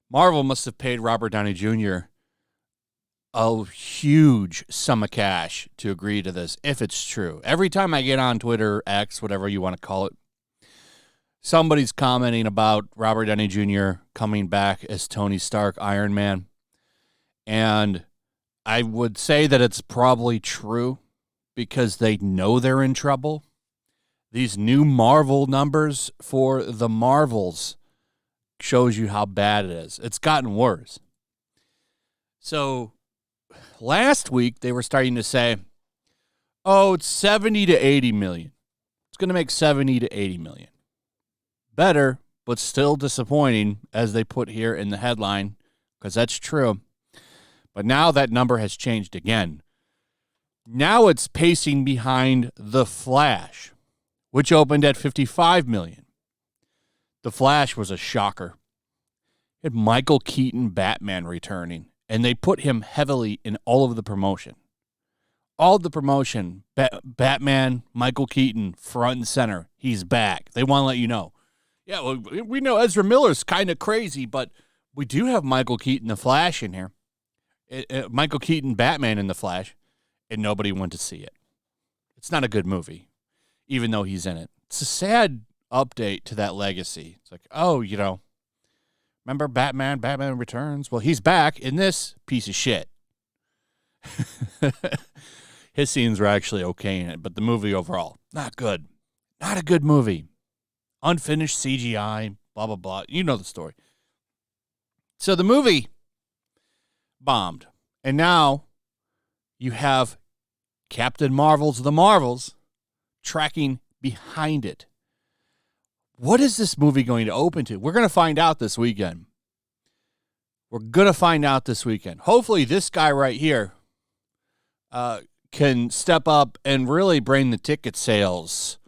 Marvel must have paid Robert Downey Jr. a huge sum of cash to agree to this, if it's true. Every time I get on Twitter, X, whatever you want to call it, somebody's commenting about Robert Downey Jr. coming back as Tony Stark, Iron Man. And I would say that it's probably true because they know they're in trouble. These new Marvel numbers for the Marvels shows you how bad it is. It's gotten worse. So last week they were starting to say, oh, it's 70 to 80 million. It's going to make 70 to 80 million. Better, but still disappointing, as they put here in the headline, because that's true. But now that number has changed again. Now it's pacing behind The Flash, which opened at 55 million. The Flash was a shocker. It had Michael Keaton Batman returning, and they put him heavily in all of the promotion. All of the promotion, Batman, Michael Keaton, front and center. He's back. They want to let you know. Yeah, well, we know Ezra Miller's kind of crazy, but we do have Michael Keaton, the Flash, in here. Michael Keaton, Batman in The Flash, and nobody went to see it. It's not a good movie, even though he's in it. It's a sad update to that legacy. It's like, oh, remember Batman Returns? Well, he's back in this piece of shit. His scenes were actually okay in it, but the movie overall, not good. Not a good movie. Unfinished CGI, blah, blah, blah. You know the story. So the movie bombed. And now you have Captain Marvel's The Marvels tracking behind it. What is this movie going to open to? We're going to find out this weekend. Hopefully this guy right here can step up and really bring the ticket sales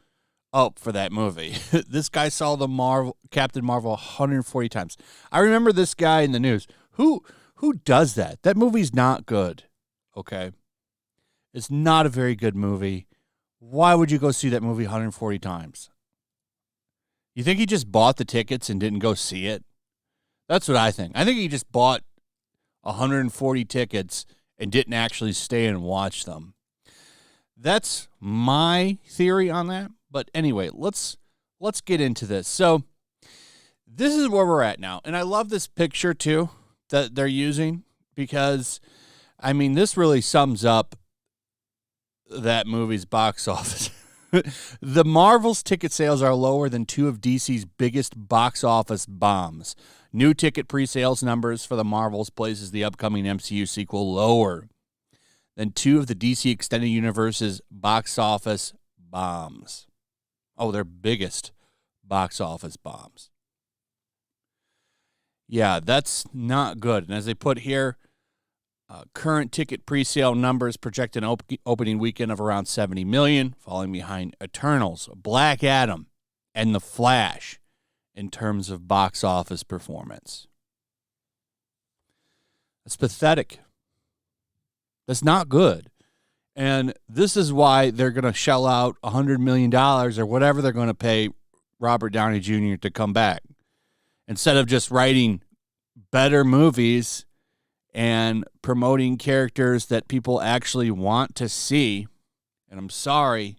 up for that movie. This guy saw Captain Marvel 140 times. I remember this guy in the news. Who does that? That movie's not good, okay? It's not a very good movie. Why would you go see that movie 140 times? You think he just bought the tickets and didn't go see it? That's what I think. I think he just bought 140 tickets and didn't actually stay and watch them. That's my theory on that. But anyway, let's get into this. So this is where we're at now. And I love this picture, too, that they're using because, I mean, this really sums up that movie's box office. The Marvel's ticket sales are lower than two of DC's biggest box office bombs. New ticket pre-sales numbers for the Marvels places the upcoming MCU sequel lower than two of the DC Extended Universe's box office bombs. Oh, their biggest box office bombs. Yeah, that's not good. And as they put here, current ticket pre-sale numbers project an opening weekend of around 70 million, falling behind Eternals, Black Adam, and The Flash in terms of box office performance. That's pathetic. That's not good. And this is why they're going to shell out $100 million or whatever they're going to pay Robert Downey Jr. to come back. Instead of just writing better movies and promoting characters that people actually want to see. And I'm sorry,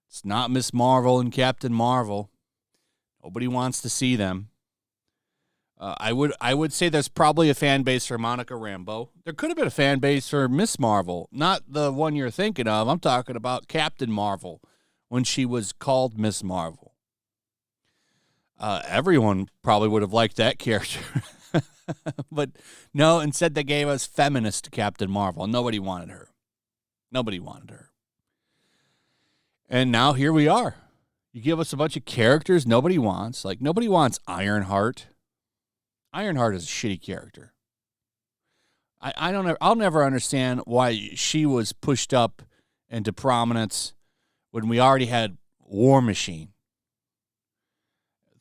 it's not Miss Marvel and Captain Marvel. Nobody wants to see them. I would say there's probably a fan base for Monica Rambeau. There could have been a fan base for Miss Marvel, not the one you're thinking of. I'm talking about Captain Marvel when she was called Miss Marvel. Everyone probably would have liked that character. But no, instead they gave us feminist Captain Marvel. Nobody wanted her. And now here we are. You give us a bunch of characters nobody wants. Like, nobody wants Ironheart. Ironheart is a shitty character. I'll never understand why she was pushed up into prominence when we already had War Machine.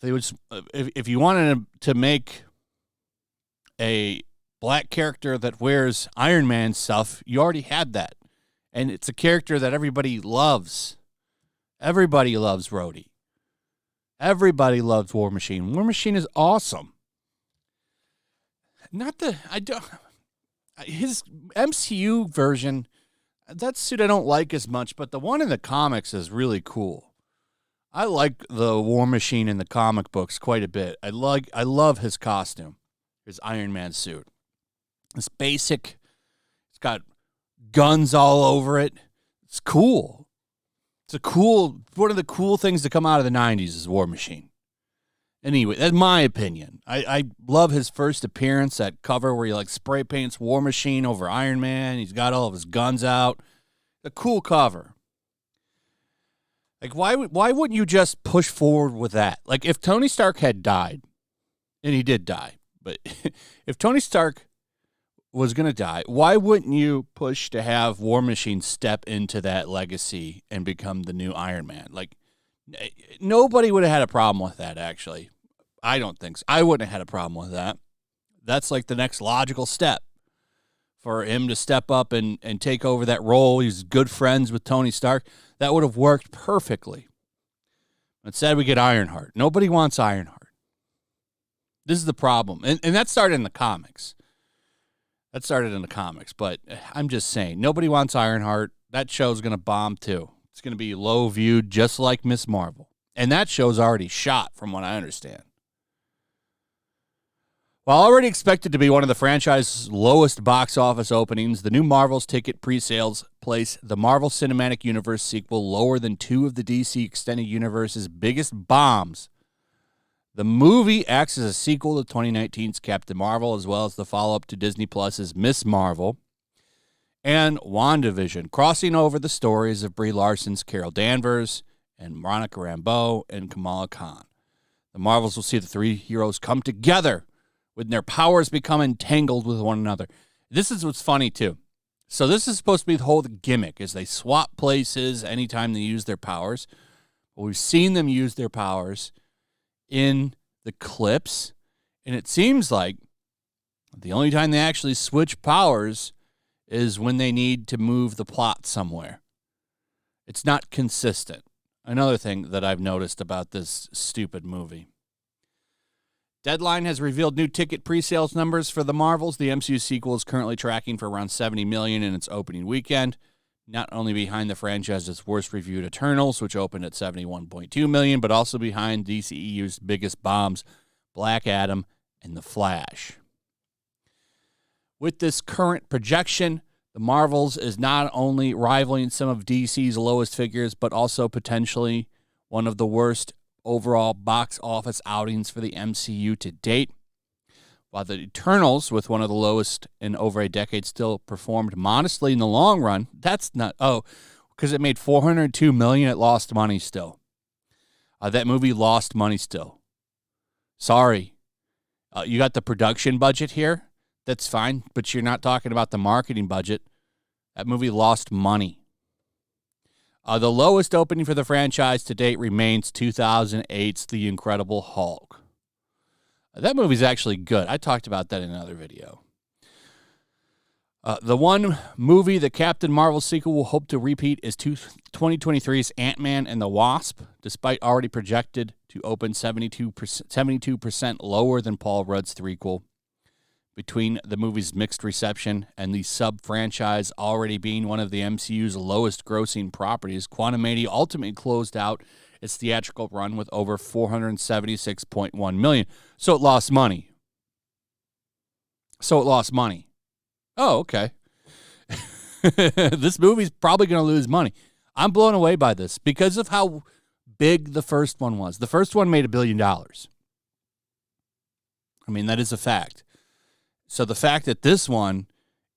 If you wanted to make a black character that wears Iron Man stuff, you already had that. And it's a character that everybody loves. Everybody loves Rhodey. Everybody loves War Machine. War Machine is awesome. His MCU version, that suit I don't like as much, but the one in the comics is really cool. I like the War Machine in the comic books quite a bit. I love his costume, his Iron Man suit. It's basic. It's got guns all over it. It's cool. One of the cool things to come out of the 90s is War Machine. Anyway, that's my opinion. I love his first appearance, that cover where he like spray paints War Machine over Iron Man. He's got all of his guns out. A cool cover. Like, why wouldn't you just push forward with that? Like, if Tony Stark had died, and he did die, but if Tony Stark was going to die, why wouldn't you push to have War Machine step into that legacy and become the new Iron Man? Like, nobody would have had a problem with that, actually. I don't think so. I wouldn't have had a problem with that. That's like the next logical step for him to step up and take over that role. He's good friends with Tony Stark. That would have worked perfectly. Instead, we get Ironheart. Nobody wants Ironheart. This is the problem. And that started in the comics. But I'm just saying, nobody wants Ironheart. That show's going to bomb, too. It's going to be low viewed, just like Ms. Marvel. And that show's already shot, from what I understand. While already expected to be one of the franchise's lowest box office openings, the new Marvel's ticket pre-sales place the Marvel Cinematic Universe sequel lower than two of the DC Extended Universe's biggest bombs. The movie acts as a sequel to 2019's Captain Marvel, as well as the follow-up to Disney Plus's Ms. Marvel and WandaVision, crossing over the stories of Brie Larson's Carol Danvers and Monica Rambeau and Kamala Khan. The Marvels will see the three heroes come together when their powers become entangled with one another. This is what's funny, too. So this is supposed to be the whole gimmick, is they swap places anytime they use their powers. But we've seen them use their powers in the clips, and it seems like the only time they actually switch powers is when they need to move the plot somewhere. It's not consistent. Another thing that I've noticed about this stupid movie. Deadline has revealed new ticket pre-sales numbers for the Marvels. The MCU sequel is currently tracking for around $70 million in its opening weekend, not only behind the franchise's worst-reviewed Eternals, which opened at $71.2 million, but also behind DCEU's biggest bombs, Black Adam and The Flash. With this current projection, the Marvels is not only rivaling some of DC's lowest figures, but also potentially one of the worst overall box office outings for the MCU to date. While the Eternals, with one of the lowest in over a decade, still performed modestly in the long run. That's not, because it made $402 million, it lost money still. That movie lost money still. Sorry. You got the production budget here. That's fine, but you're not talking about the marketing budget. That movie lost money. The lowest opening for the franchise to date remains 2008's The Incredible Hulk. That movie's actually good. I talked about that in another video. The one movie the Captain Marvel sequel will hope to repeat is 2023's Ant-Man and the Wasp, despite already projected to open 72% lower than Paul Rudd's threequel. Between the movie's mixed reception and the sub-franchise already being one of the MCU's lowest-grossing properties, Quantumania ultimately closed out its theatrical run with over $476.1 million. So it lost money. Oh, okay. This movie's probably going to lose money. I'm blown away by this because of how big the first one was. The first one made $1 billion. I mean, that is a fact. So the fact that this one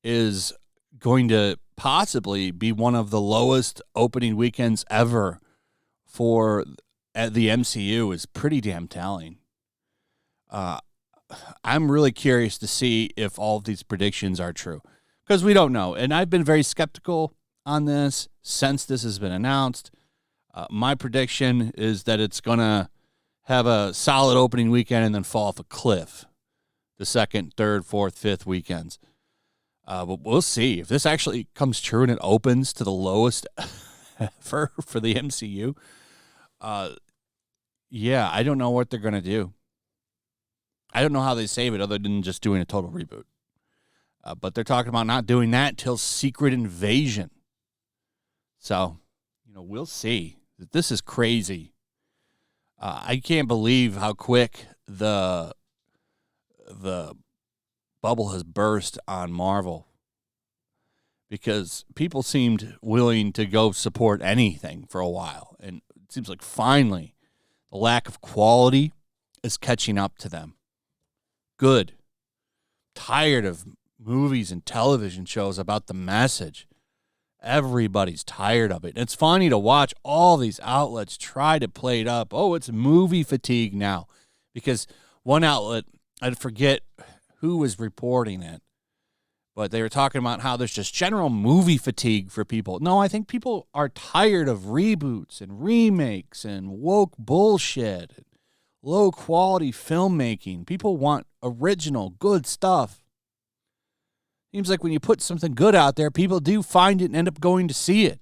is going to possibly be one of the lowest opening weekends ever for the MCU is pretty damn telling. I'm really curious to see if all of these predictions are true because we don't know. And I've been very skeptical on this since this has been announced. My prediction is that it's going to have a solid opening weekend and then fall off a cliff the second, third, fourth, fifth weekends. But we'll see if this actually comes true and it opens to the lowest for the MCU. Yeah, I don't know what they're gonna do. I don't know how they save it other than just doing a total reboot. But they're talking about not doing that till Secret Invasion. So, we'll see. This is crazy. I can't believe how quick the bubble has burst on Marvel, because people seemed willing to go support anything for a while, and it seems like finally the lack of quality is catching up to them. Good. Tired of movies and television shows about the message. Everybody's tired of it. And it's funny to watch all these outlets try to play it up. Oh, it's movie fatigue now. Because one outlet, I forget who was reporting it, but they were talking about how there's just general movie fatigue for people. No, I think people are tired of reboots and remakes and woke bullshit and low-quality filmmaking. People want original, good stuff. Seems like when you put something good out there, people do find it and end up going to see it.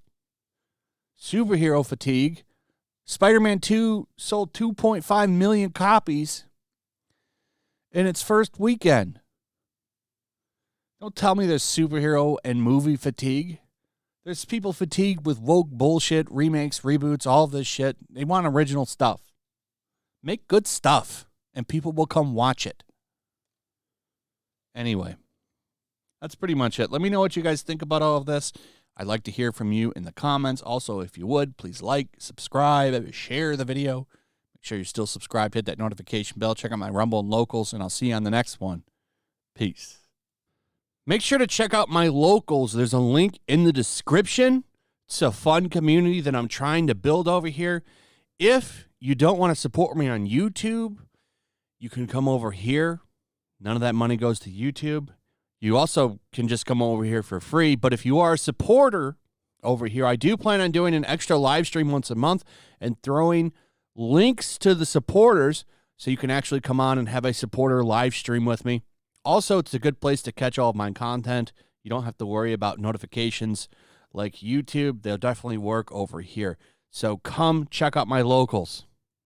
Superhero fatigue. Spider-Man 2 sold 2.5 million copies in its first weekend. Don't tell me there's superhero and movie fatigue. There's people fatigued with woke bullshit, remakes, reboots, all of this shit. They want original stuff. Make good stuff, and people will come watch it. Anyway, that's pretty much it. Let me know what you guys think about all of this. I'd like to hear from you in the comments. Also, if you would, please like, subscribe, share the video. Make sure you're still subscribed. Hit that notification bell. Check out my Rumble and Locals, and I'll see you on the next one. Peace. Make sure to check out my Locals. There's a link in the description. It's a fun community that I'm trying to build over here. If you don't want to support me on YouTube, you can come over here. None of that money goes to YouTube. You also can just come over here for free. But if you are a supporter over here, I do plan on doing an extra live stream once a month and throwing links to the supporters so you can actually come on and have a supporter live stream with me. Also, it's a good place to catch all of my content. You don't have to worry about notifications like YouTube. They'll definitely work over here. So come check out my Locals.